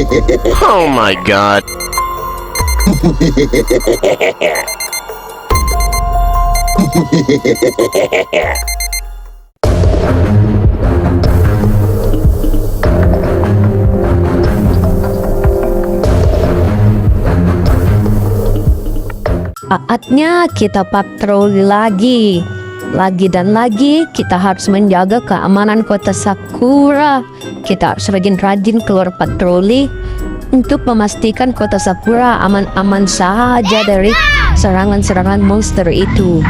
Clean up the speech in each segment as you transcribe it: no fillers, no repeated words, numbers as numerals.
Oh my god. Saatnya kita patroli lagi dan lagi kita harus menjaga keamanan kota Sakura. Kita harus rajin-rajin keluar patroli untuk memastikan kota Sakura aman-aman saja dari serangan-serangan monster itu.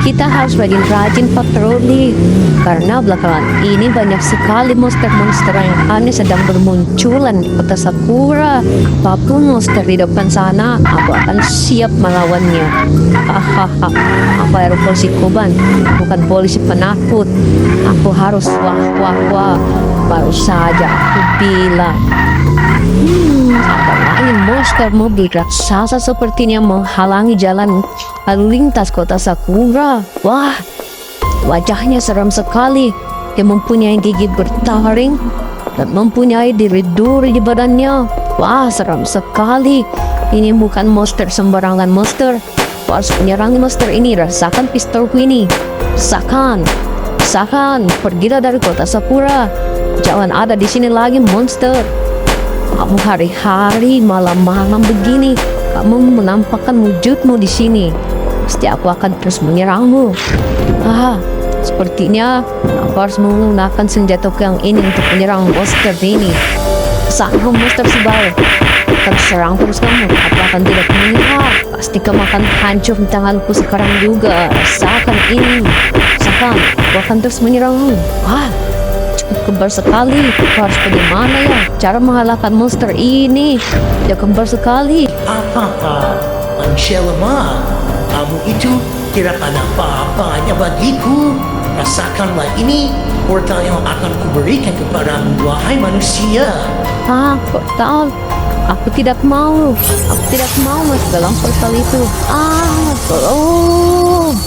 Kita harus rajin-rajin patroli karena belakangan ini banyak sekali monster-monster yang aneh sedang bermunculan di kota Sakura. Apapun monster di depan sana, aku akan siap melawannya. Hahaha, aku harus polisi Koban, bukan polisi penakut. Aku harus wah. Baru saja aku bilang. Ada lain monster mobil raksasa sepertinya menghalangi jalan lalu lintas kota Sakura. Wah, wajahnya seram sekali. Dia mempunyai gigi bertaring dan mempunyai duri-duri di badannya. Wah, seram sekali. Ini bukan monster sembarangan monster. Aku harus menyerangi monster ini. Rasakan pistolku ini. Rasakan, pergilah dari kota Sakura. Jangan ada di sini lagi monster. Kamu hari-hari malam-malam begini, kamu menampakkan wujudmu di sini. Pasti aku akan terus menyerangmu. Sepertinya aku harus menggunakan senjataku yang ini untuk menyerang monster ini. Sanggup monster sebal, akan serang terus kamu. Aku akan tidak menyerah. Pasti kamu akan hancur di tanganku sekarang juga. Rasakan ini. Rasakan, aku akan terus menyerangmu. Kembar sekali. Aku harus bagaimana ya cara mengalahkan monster ini? Dia kembar sekali. Manusia lemah. Kamu itu tidak ada apa-apanya bagiku. Rasakanlah ini portal yang akan kuberikan kepadamu, wahai manusia. Portal. Aku tidak mau masuk dalam portal itu. Tolong.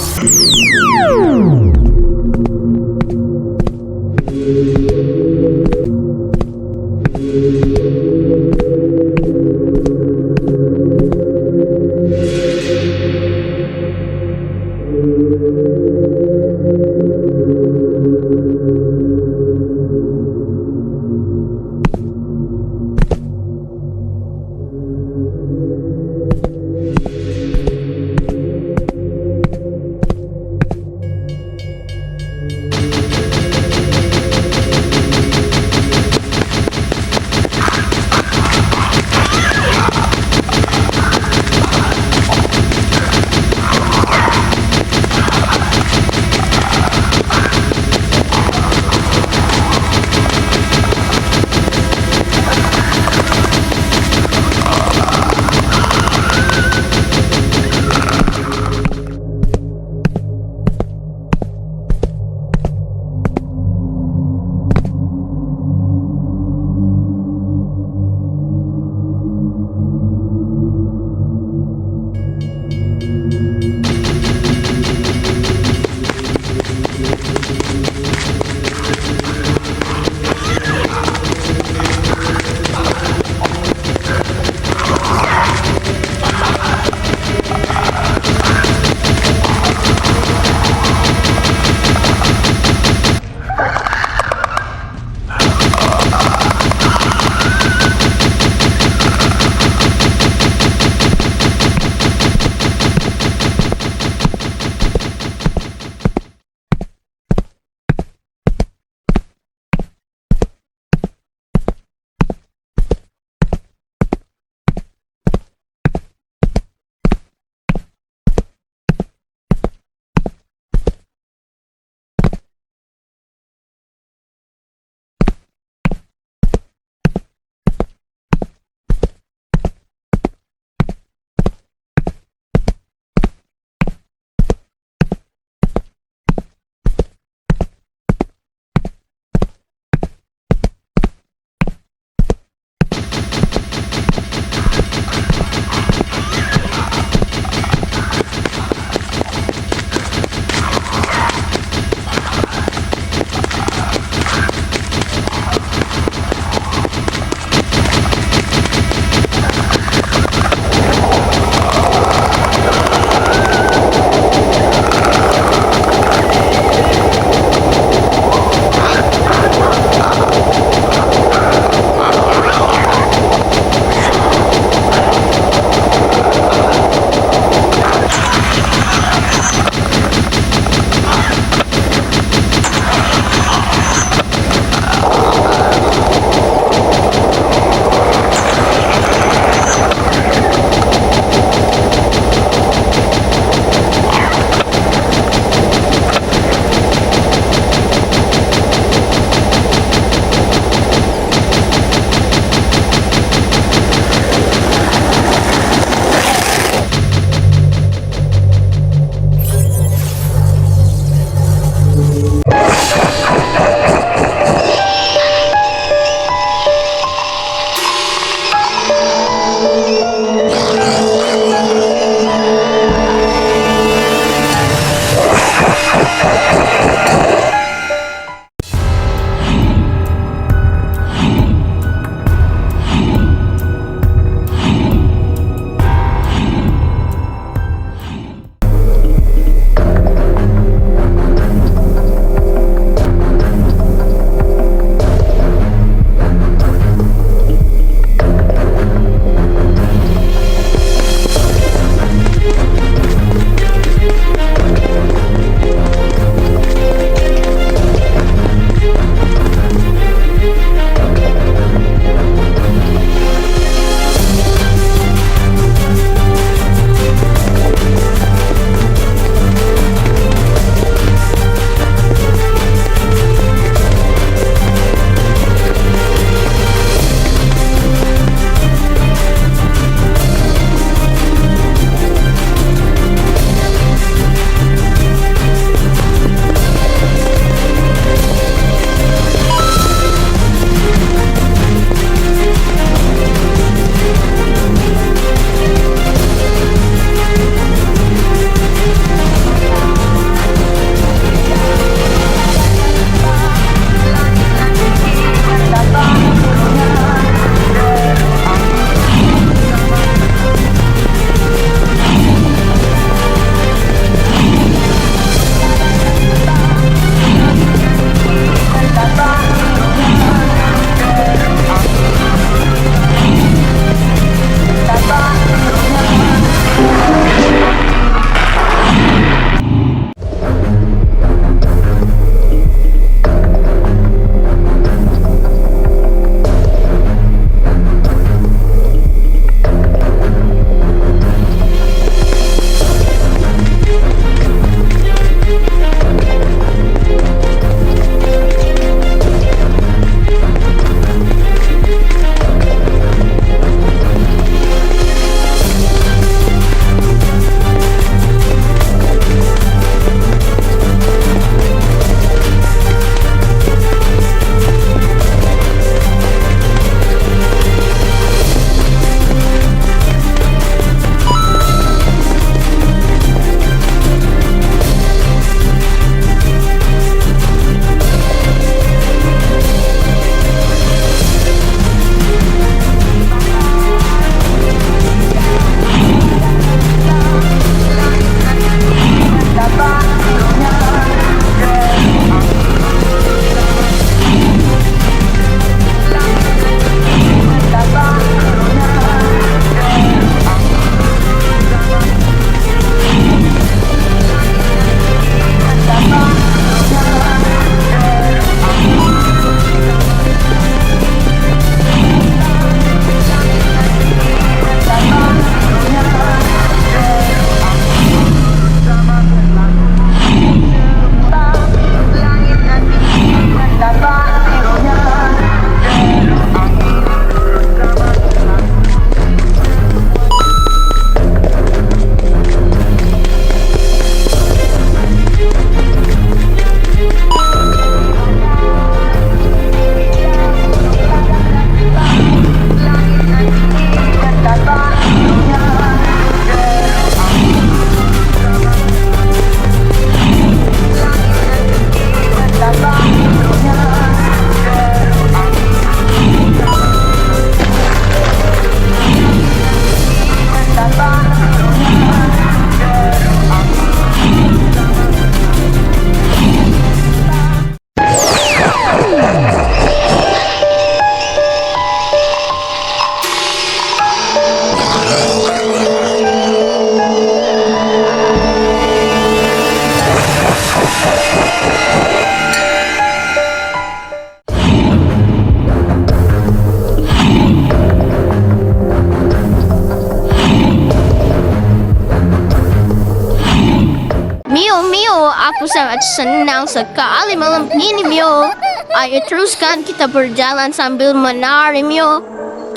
Aku sangat senang sekali malam ini, Mio. Ayo teruskan kita berjalan sambil menari, Mio.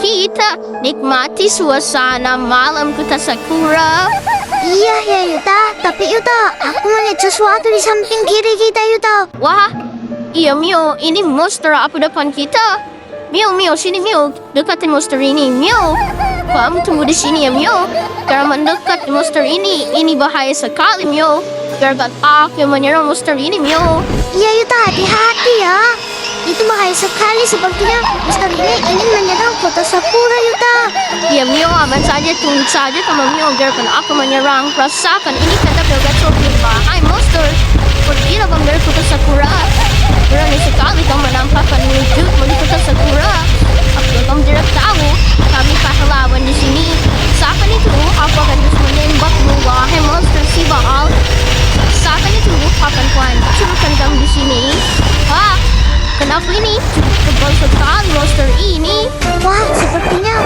Kita nikmati suasana malam kota Sakura. Iya ya Yuta, tapi Yuta, aku melihat sesuatu di samping kiri kita Yuta. Wah, iya Mio, ini monster apa depan kita? Mio, Mio, sini Mio, dekatin monster ini, Mio. Kamu tunggu di sini ya Mio. Karena mendekat di monster ini bahaya sekali Mio. Biarkan aku yang menyerang monster ini Mio. Iya Yuta, hati-hati ya. Itu bahaya sekali sepertinya monster ini ingin menyerang kota Sakura Yuta. Ya Mio, aman saja, tunggu saja sama Mio. Biarkan aku menyerang. Rasakan ini kata Belgatro berbahaya monster. Pergilah kamu dari kota Sakura. Berani sekali kamu menampakkan wujudmu di kota Sakura. Apakah kamu tidak tahu kami pahlawan di sini? Saat itu aku akan terus menembakmu, wahai monster si Baal. Saat itu akan kuhancurkan kamu di sini. Wah, kenapa ini cukup tebal sekali monster ini? Wah, sepertinya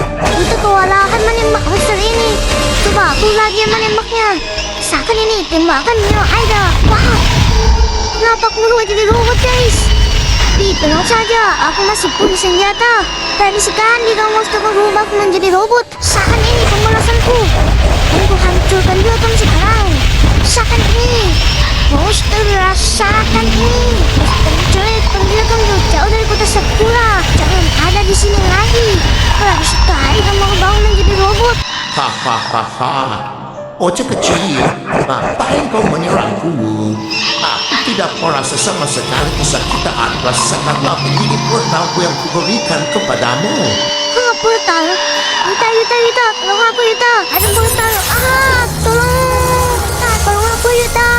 Yuta kewalahan menembak monster ini. Coba aku lagi yang menembaknya. Seakan ini tembakan Mio Aida. Wah, kenapa aku berubah jadi robot guys? Tenang saja, aku masih punya senjata. Tadi sekali kamu monster berubah menjadi robot. Seakan ini pembalasanku. Aku hancurkan juga kamu sekarang. Rasakan ini. Monster, rasakan ini. Monster menculik, pergilah kamu jauh dari kota Sakura. Jangan ada di sini lagi. Berani sekali kamu bangun menjadi robot. Hahaha. Bocah kecil, ngapain kau menyerangku? Aku tidak merasa sama sekali kesakitan. Rasakanlah ini portalku yang kuberikan kepadamu. Portal. Yuta, tolong aku Yuta. Ada portal. Tolong aku Yuta.